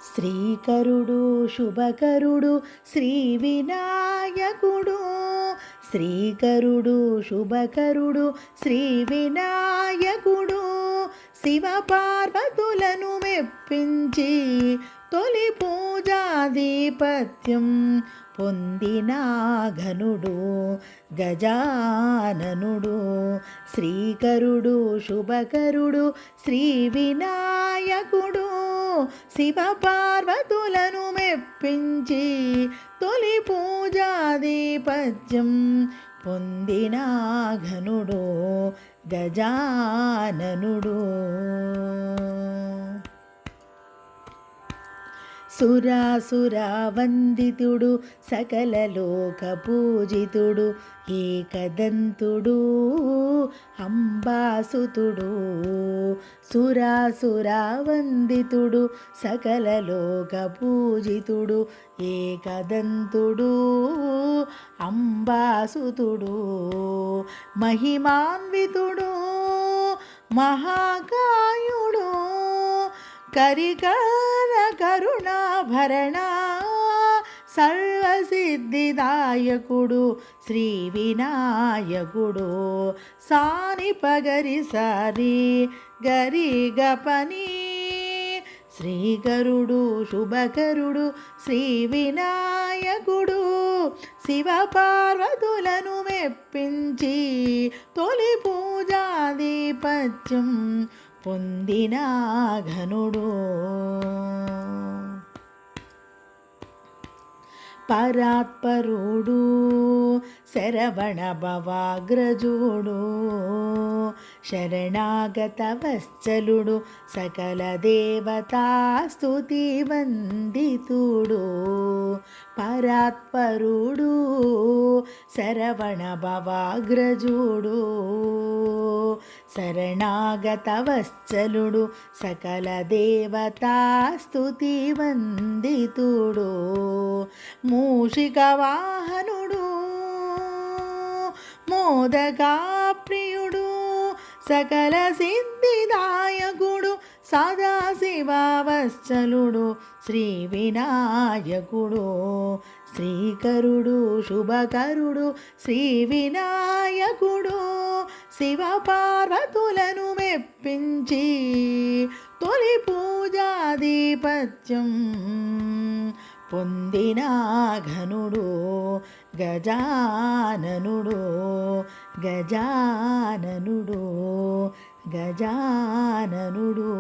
శ్రీకరుడు శుభకరుడు శ్రీ వినాయకుడు. శ్రీకరుడు శుభకరుడు శ్రీ వినాయకుడు. శివ పార్వతులను మెప్పించి తొలి పూజాధిపత్యం పొందిన ఘనుడు గజాననుడు. శ్రీకరుడు శుభకరుడు శ్రీ వినాయకుడు. శివ పార్వతులను మెప్పించి తొలి పూజాధిపత్యం పొందిన ఘనుడు గజాననుడు. సురాసురావందితుడు సకల లోక పూజితుడు ఏకదంతుడు అంబాసుతుడు. సురాసురావందితుడు సకల లోక పూజితుడు ఏకదంతుడు అంబాసుతుడు. మహిమాన్వితుడు మహాకాయుడు కరికర కరుణాభరణ సర్వసిద్ధిదాయకుడు శ్రీ వినాయకుడు. సాని పగరి సారి గరి గపని. శ్రీకరుడు శుభకరుడు శ్రీ వినాయకుడు. శివ పార్వతులను మెప్పించి తొలి పూజాధిపత్యం పొందిన ఘనుడు. పరాత్పరుడు శరవణ భవాగ్రజుడు శరణాగత వత్సలుడు సకల దేవతా స్తుతి వందితుడు. పరాత్పరుడు శరవణ భవాగ్రజుడు శరణాగత వత్సలుడు సకల దేవతా స్తుతి వందితుడు. మూషిక వాహనుడు మోదకా ప్రియుడు సకల సిద్ధిదాయకుడు సదాశివవత్సలుడు శ్రీ వినాయకుడు. శ్రీకరుడు శుభకరుడు శ్రీ వినాయకుడు. శివ పార్వతులను మెప్పించి తొలి పూజాధిపత్యం పొందిన ఘనుడు గజాననుడు గజాననుడు గజాననుడు.